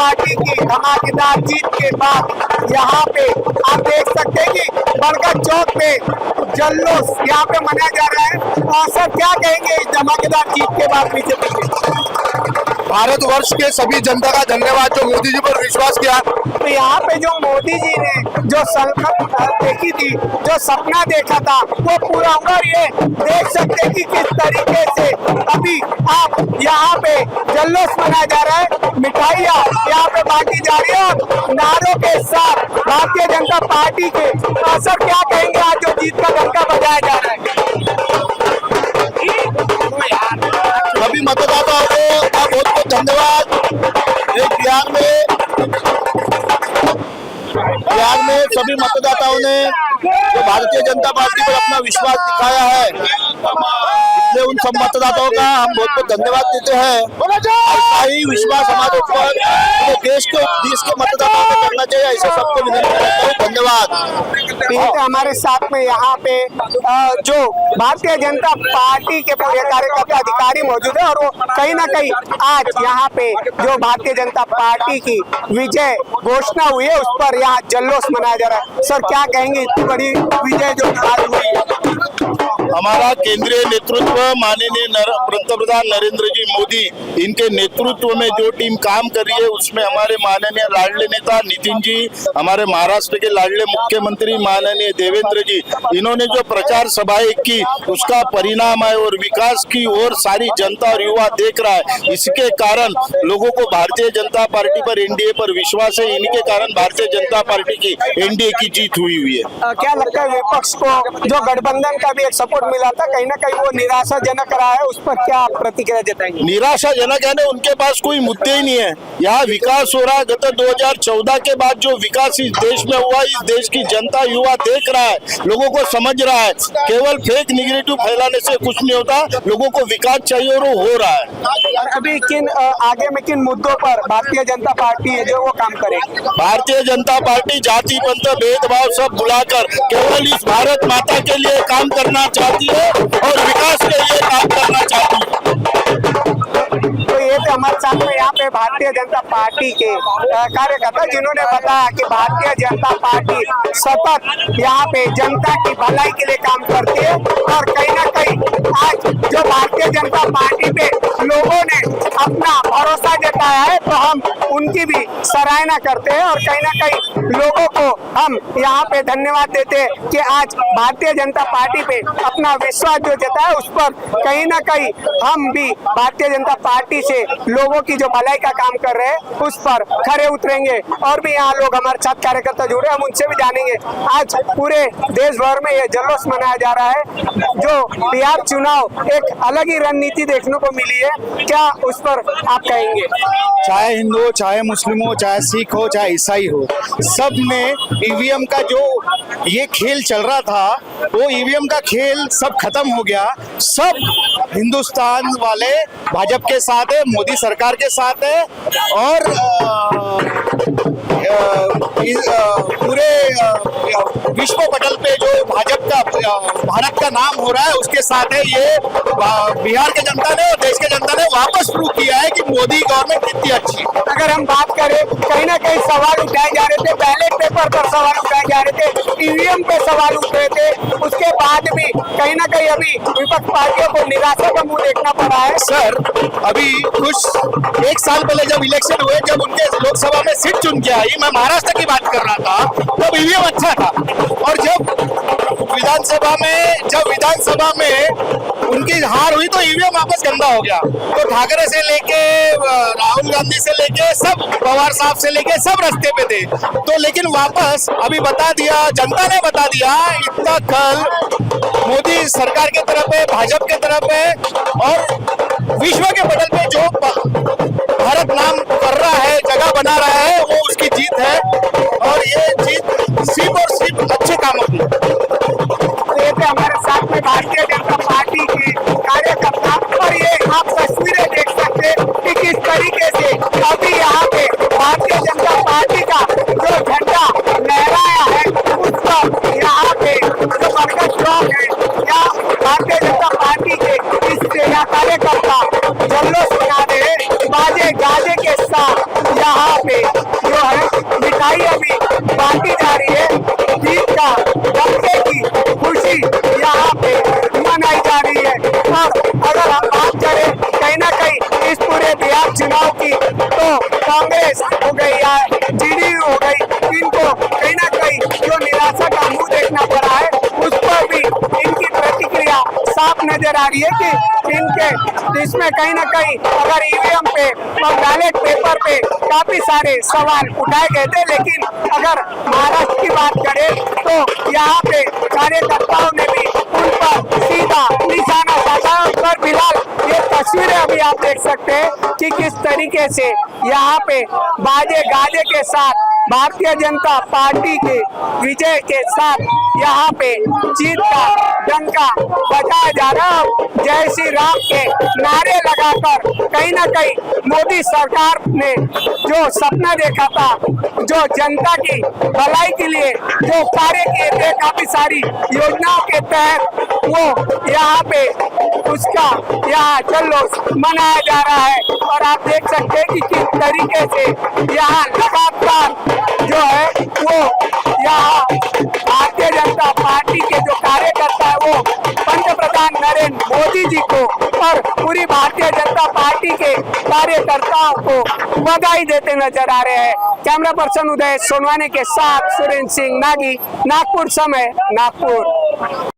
Party की धमाकेदार जीत के बाद यहाँ पे आप देख सकते हैं कि बरगद चौक पे जल्लोष यहाँ पे मनाया जा रहा है। और सर क्या कहेंगे इस धमाकेदार जीत के बाद बीजेपी के? भारतवर्ष के सभी जनता का धन्यवाद जो मोदी जी पर विश्वास किया। तो यहाँ पे जो मोदी जी ने जो संकल्प देखी थी, जो सपना देखा था, वो पूरा हुआ। ये देख सकते हैं कि किस तरीके से अभी आप यहाँ पे जल्लोष मनाया जा रहा है, मिठाइयाँ यहाँ पे बांटी जा रही है और नारों के साथ भारतीय जनता पार्टी के। सर क्या कहेंगे आज जो जीत का डंका बजाया जा रहा है? सभी मतदाताओं को बहुत बहुत धन्यवाद। बिहार में सभी मतदाताओं ने जो भारतीय जनता पार्टी पर अपना विश्वास दिखाया है, इसलिए उन सब मतदाताओं का हम बहुत बहुत धन्यवाद देते हैं। ऐसा ही विश्वास हमारे ऊपर देश के मतदाताओं को करना चाहिए, ऐसे सबको विनती करता हूं। धन्यवाद। हमारे साथ में यहाँ पे जो भारतीय जनता पार्टी के पूरे कार्यकर्ता अधिकारी मौजूद है और वो कहीं ना कहीं आज यहाँ पे जो भारतीय जनता पार्टी की विजय घोषणा हुई है उस पर यहाँ जल्लोष मनाया जा रहा है। सर क्या कहेंगे इतनी बड़ी विजय जो आज हुई है? हमारा केंद्रीय नेतृत्व माननीय पंतप्रधान नरेंद्र जी मोदी, इनके नेतृत्व में जो टीम काम कर रही है उसमें हमारे माननीय लाडले नेता नितिन जी, हमारे महाराष्ट्र के लाडले मुख्यमंत्री माननीय देवेंद्र जी, इन्होंने जो प्रचार सभाएं की उसका परिणाम है और विकास की ओर सारी जनता और युवा देख रहा है। इसके कारण लोगों को भारतीय जनता पार्टी पर, एनडीए पर विश्वास है। इनके कारण भारतीय जनता पार्टी की एनडीए की जीत हुई है। क्या लगता है विपक्ष को जो गठबंधन का भी एक सपोर्ट मिला था, कहीं ना कहीं वो निराशाजनक रहा है, उस पर क्या प्रतिक्रिया जताएंगे? निराशाजनक है ना, उनके पास कोई मुद्दे ही नहीं है। यहाँ विकास हो रहा है। गत 2014 के बाद जो विकास इस देश में हुआ, इस देश की जनता युवा देख रहा है, लोगों को समझ रहा है। केवल फेक निगेटिव फैलाने से कुछ नहीं होता, लोगों को विकास चाहिए और वो हो रहा है। अभी आगे में किन मुद्दों पर भारतीय जनता पार्टी है जो वो काम करेगी? भारतीय जनता पार्टी जाति पंथ भेदभाव सब भुलाकर केवल इस भारत माता के लिए काम करना चाहती है और विकास के लिए काम करना चाहती है। तो ये तो हमारे साथ में यहाँ पे भारतीय जनता पार्टी के कार्यकर्ता जिन्होंने बताया कि भारतीय जनता पार्टी सतत यहाँ पे जनता की भलाई के लिए काम करती है और कहीं ना कहीं आज जो भारतीय जनता पार्टी पे लोगों ने अपना भरोसा जताया है तो हम उनकी भी सराहना करते हैं और कहीं ना कहीं लोगों को हम यहाँ पे धन्यवाद देते हैं कि आज भारतीय जनता पार्टी पे अपना विश्वास जो जताया उस पर कहीं ना कहीं हम भी भारतीय जनता पार्टी से लोगों की जो भलाई का काम कर रहे हैं उस पर खरे उतरेंगे। और भी यहाँ लोग हमारे साथ कार्यकर्ता जुड़े, हम उनसे भी जानेंगे। आज पूरे देश भर में ये जल्लोष मनाया जा रहा है। जो बिहार चुनाव एक अलग ही रणनीति देखने को मिली है, क्या उस पर आप कहेंगे? चाहे हिंदू हो, चाहे मुस्लिम हो, चाहे सिख हो, चाहे ईसाई हो, सब ने ईवीएम का जो ये खेल चल रहा था वो ईवीएम का खेल सब खत्म हो गया। सब हिंदुस्तान वाले भाजपा के साथ है, मोदी सरकार के साथ है और पूरे विश्व पटल पे जो भाजपा का भारत का नाम हो रहा है उसके साथ है। ये बिहार के जनता ने और देश के जनता ने वापस प्रूव किया है कि मोदी गवर्नमेंट कितनी अच्छी है। अगर हम बात करें, कहीं ना कहीं सवाल उठाए जा रहे थे, बैलेट पेपर पर सवाल उठाए जा रहे थे, ईवीएम पे सवाल उठ रहे थे, उसके बाद भी कहीं ना कहीं अभी विपक्ष पार्टियों को निराशा का मुंह देखना पड़ा है। सर अभी कुछ एक साल पहले जब इलेक्शन हुए, जब उनके लोकसभा में सीट चुन के आई, मैं महाराष्ट्र की बात कर रहा था, तब ईवीएम अच्छा था। और जब विधानसभा में उनकी हार हुई तो ईवीएम वापस गंदा हो गया। तो ठाकरे से लेके राहुल गांधी से लेके सब, पवार साहब से लेके सब रास्ते पे थे। तो लेकिन वापस अभी बता दिया, जनता ने बता दिया, इतना कल मोदी सरकार के तरफ है, भाजपा के तरफ है और विश्व के पटल पे जो भारत नाम कर रहा है, जगह बना रहा है, वो उसकी जीत है। और ये जीत सिर्फ और सिर्फ अच्छे कामों की। हमारे साथ में भारतीय जनता पार्टी के कार्यकर्ता और ये आप तस्वीरें देख सकते हैं कि किस तरीके से अभी यहाँ पे भारतीय जनता पार्टी का जो झंडा लहराया है उस पर यहाँ पे जो बरगद चौक है, या भारतीय जनता पार्टी के इस कार्यकर्ता जल्लोष मना रहे हैं बाजे गाजे के साथ। यहाँ पे कांग्रेस हो गई या जेडीयू हो गई, इनको कहीं ना कहीं जो निराशा का मुंह देखना पड़ा है, उस पर भी इनकी प्रतिक्रिया साफ नजर आ रही है कि इनके इसमें कहीं ना कहीं अगर ईवीएम पे और बैलेट पेपर पे काफी सारे सवाल उठाए गए थे, लेकिन अगर महाराष्ट्र की बात करें तो यहाँ पे कार्यकर्ताओं ने भी उन पर सीधा निशाना साधा। और फिलहाल ये तस्वीरें अभी आप देख सकते हैं कि किस तरीके से यहाँ पे बाजे गाजे के साथ भारतीय जनता पार्टी के विजय के साथ यहाँ पे जीत का डंका बजाया जा रहा है। जय श्री राम के नारे लगाकर कहीं ना कहीं मोदी सरकार ने जो सपना देखा था, जो जनता की भलाई के लिए जो कार्य किए थे काफी सारी योजनाओं के तहत, वो यहाँ पे उसका यहाँ जल्लोष मनाया जा रहा है। और आप देख सकते हैं कि किस तरीके से यहाँ लगातार जो है वो यहाँ भारतीय जनता पार्टी के जो कार्यकर्ता है वो पंतप्रधान नरेंद्र मोदी जी को और पूरी भारतीय जनता पार्टी के कार्यकर्ताओं को बधाई देते नजर आ रहे हैं। कैमरा पर्सन उदय सोनवाने के साथ सुरेंद्र सिंह नागी, नागपुर समय, नागपुर।